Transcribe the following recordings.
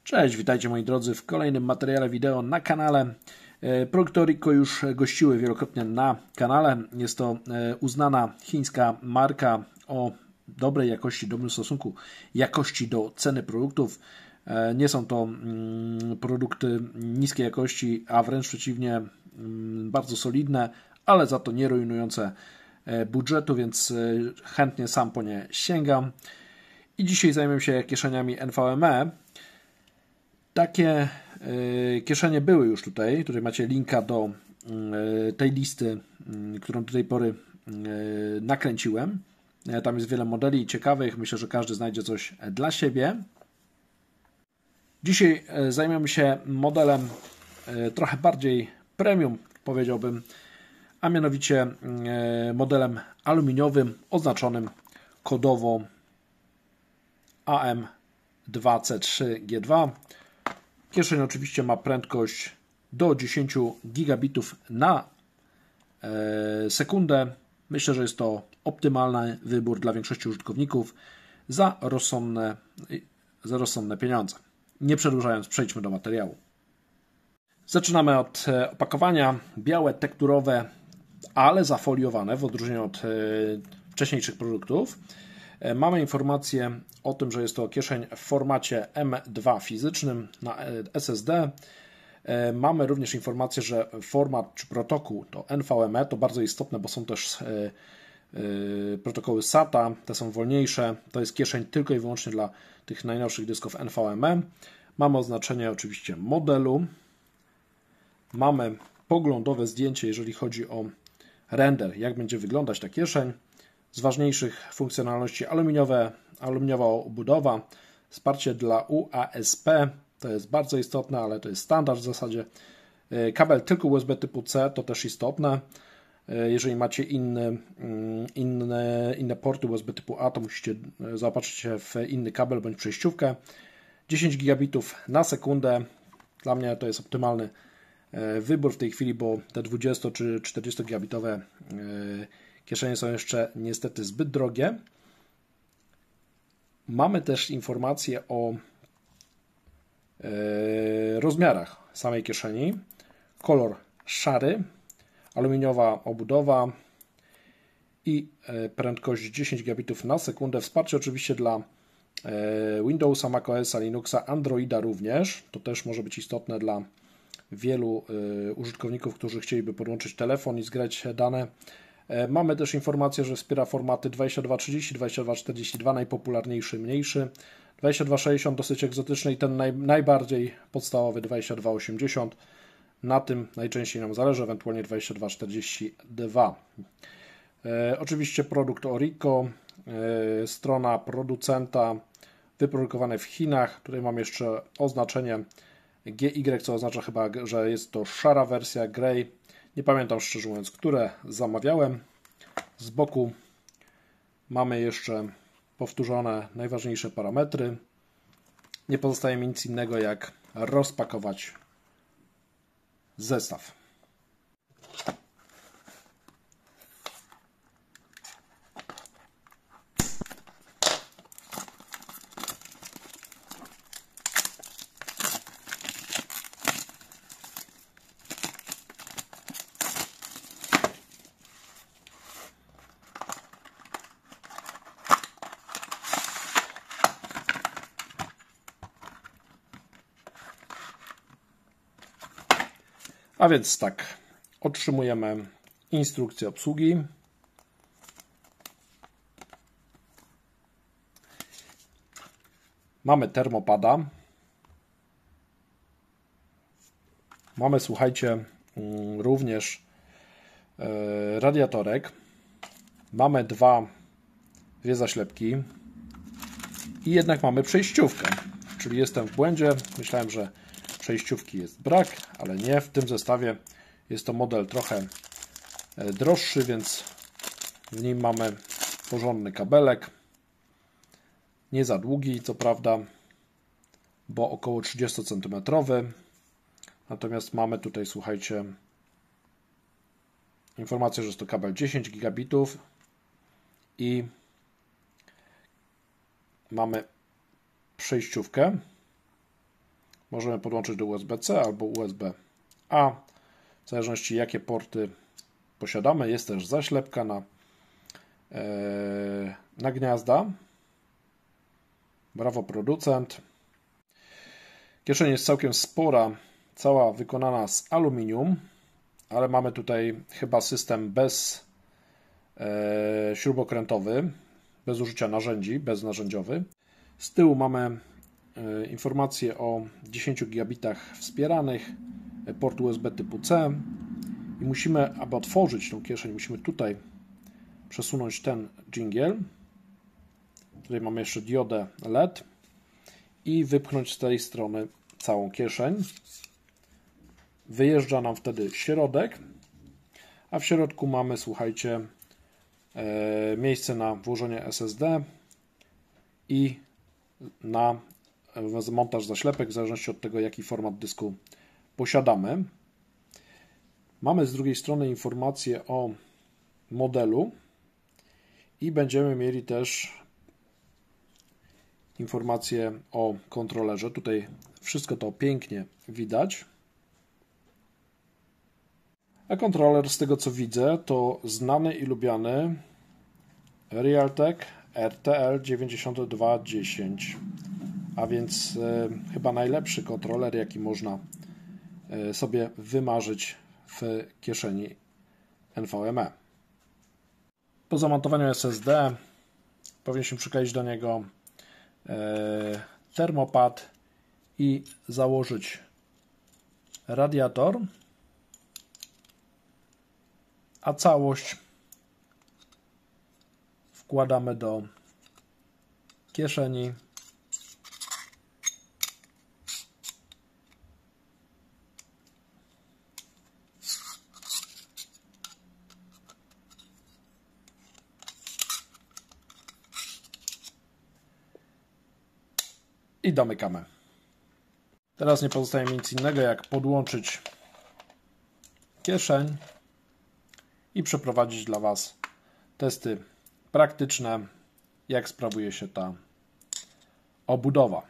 Cześć, witajcie moi drodzy w kolejnym materiale wideo na kanale. Produkty Orico już gościły wielokrotnie na kanale. Jest to uznana chińska marka o dobrej jakości, dobrym stosunku jakości do ceny produktów. Nie są to produkty niskiej jakości, a wręcz przeciwnie, bardzo solidne, ale za to nie rujnujące budżetu, więc chętnie sam po nie sięgam. I dzisiaj zajmę się kieszeniami NVMe. Takie kieszenie były już tutaj. Tutaj macie linka do tej listy, którą do tej pory nakręciłem. Tam jest wiele modeli ciekawych. Myślę, że każdy znajdzie coś dla siebie. Dzisiaj zajmiemy się modelem trochę bardziej premium, powiedziałbym, a mianowicie modelem aluminiowym oznaczonym kodowo AM2C3G2. Kieszeń oczywiście ma prędkość do 10 gigabitów na sekundę. Myślę, że jest to optymalny wybór dla większości użytkowników za rozsądne pieniądze. Nie przedłużając, przejdźmy do materiału. Zaczynamy od opakowania. Białe, tekturowe, ale zafoliowane w odróżnieniu od wcześniejszych produktów. Mamy informację o tym, że jest to kieszeń w formacie M2 fizycznym na SSD. Mamy również informację, że format czy protokół to NVMe, to bardzo istotne, bo są też protokoły SATA, te są wolniejsze. To jest kieszeń tylko i wyłącznie dla tych najnowszych dysków NVMe. Mamy oznaczenie oczywiście modelu. Mamy poglądowe zdjęcie, jeżeli chodzi o render, jak będzie wyglądać ta kieszeń. Z ważniejszych funkcjonalności aluminiowa obudowa, wsparcie dla UASP, to jest bardzo istotne, ale to jest standard w zasadzie. Kabel tylko USB typu C, to też istotne. Jeżeli macie inne porty USB typu A, to musicie zaopatrzyć się w inny kabel bądź przejściówkę. 10 gigabitów na sekundę, dla mnie to jest optymalny wybór w tej chwili, bo te 20 czy 40 gigabitowe kieszenie są jeszcze niestety zbyt drogie. Mamy też informacje o rozmiarach samej kieszeni. Kolor szary, aluminiowa obudowa i prędkość 10 gigabitów na sekundę. Wsparcie oczywiście dla Windowsa, macOSa, Linuxa, Androida również. To też może być istotne dla wielu użytkowników, którzy chcieliby podłączyć telefon i zgrać dane. Mamy też informację, że wspiera formaty 2230, 2242, najpopularniejszy, mniejszy, 2260 dosyć egzotyczny i ten najbardziej podstawowy 2280. Na tym najczęściej nam zależy, ewentualnie 2242. Oczywiście produkt Orico, strona producenta, wyprodukowane w Chinach. Tutaj mam jeszcze oznaczenie GY, co oznacza chyba, że jest to szara wersja, grey. Nie pamiętam szczerze mówiąc, które zamawiałem. Z boku mamy jeszcze powtórzone najważniejsze parametry. Nie pozostaje mi nic innego jak rozpakować zestaw. A więc tak, otrzymujemy instrukcję obsługi. Mamy termopada. Mamy, słuchajcie, również radiatorek. Mamy dwie zaślepki i jednak mamy przejściówkę, czyli jestem w błędzie. Myślałem, że przejściówki jest brak, ale nie. W tym zestawie jest to model trochę droższy, więc w nim mamy porządny kabelek. Nie za długi, co prawda, bo około 30 cm. Natomiast mamy tutaj, słuchajcie, informację, że jest to kabel 10 gigabitów i mamy przejściówkę. Możemy podłączyć do USB-C albo USB-A, w zależności jakie porty posiadamy. Jest też zaślepka na gniazda. Brawo producent. Kieszeń jest całkiem spora, cała wykonana z aluminium, ale mamy tutaj chyba system śrubokrętowy, bez użycia narzędzi, beznarzędziowy. Z tyłu mamy informację o 10 gigabitach wspieranych, port USB typu C i musimy, aby otworzyć tą kieszeń, musimy tutaj przesunąć ten dżingiel. Tutaj mamy jeszcze diodę LED i wypchnąć z tej strony całą kieszeń. Wyjeżdża nam wtedy środek, a w środku mamy, słuchajcie, miejsce na włożenie SSD i na montaż zaślepek, w zależności od tego, jaki format dysku posiadamy. Mamy z drugiej strony informację o modelu i będziemy mieli też informacje o kontrolerze. Tutaj wszystko to pięknie widać. A kontroler, z tego co widzę, to znany i lubiany Realtek RTL 9210, a więc chyba najlepszy kontroler, jaki można sobie wymarzyć w kieszeni NVMe. Po zamontowaniu SSD powinniśmy przykleić do niego termopad i założyć radiator, a całość wkładamy do kieszeni. I domykamy. Teraz nie pozostaje mi nic innego, jak podłączyć kieszeń i przeprowadzić dla Was testy praktyczne, jak sprawuje się ta obudowa.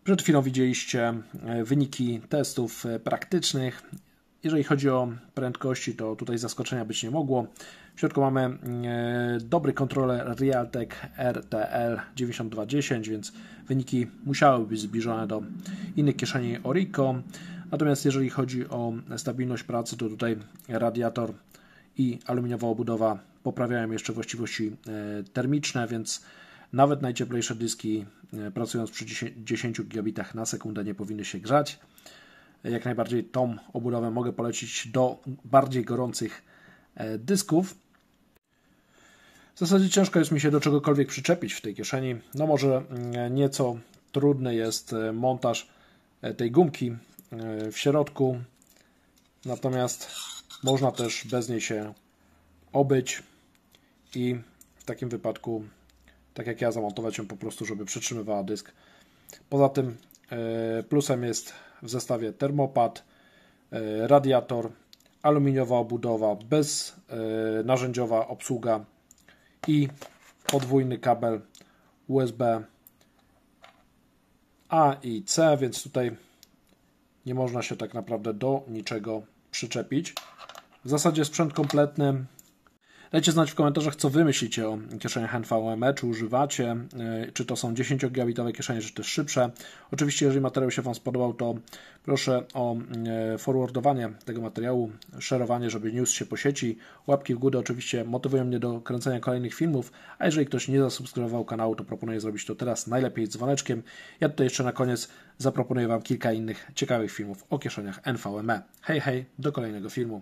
Przed chwilą widzieliście wyniki testów praktycznych. Jeżeli chodzi o prędkości, to tutaj zaskoczenia być nie mogło. W środku mamy dobry kontroler Realtek RTL 9210, więc wyniki musiały być zbliżone do innych kieszeni Orico. Natomiast jeżeli chodzi o stabilność pracy, to tutaj radiator i aluminiowa obudowa poprawiają jeszcze właściwości termiczne, więc nawet najcieplejsze dyski, pracując przy 10 gigabitach na sekundę, nie powinny się grzać. Jak najbardziej tą obudowę mogę polecić do bardziej gorących dysków. W zasadzie ciężko jest mi się do czegokolwiek przyczepić w tej kieszeni. No może nieco trudny jest montaż tej gumki w środku, natomiast można też bez niej się obyć i w takim wypadku, tak jak ja, zamontować ją po prostu, żeby przytrzymywała dysk. Poza tym plusem jest w zestawie termopad, radiator, aluminiowa obudowa, beznarzędziowa obsługa i podwójny kabel USB A i C, więc tutaj nie można się tak naprawdę do niczego przyczepić. W zasadzie sprzęt kompletny. Dajcie znać w komentarzach, co wy myślicie o kieszeniach NVMe, czy używacie, czy to są 10-gigabitowe kieszenie, czy też szybsze. Oczywiście, jeżeli materiał się wam spodobał, to proszę o forwardowanie tego materiału, szerowanie, żeby news się po sieci. Łapki w górę oczywiście motywują mnie do kręcenia kolejnych filmów, a jeżeli ktoś nie zasubskrybował kanału, to proponuję zrobić to teraz, najlepiej z dzwoneczkiem. Ja tutaj jeszcze na koniec zaproponuję wam kilka innych ciekawych filmów o kieszeniach NVMe. Hej, hej, do kolejnego filmu.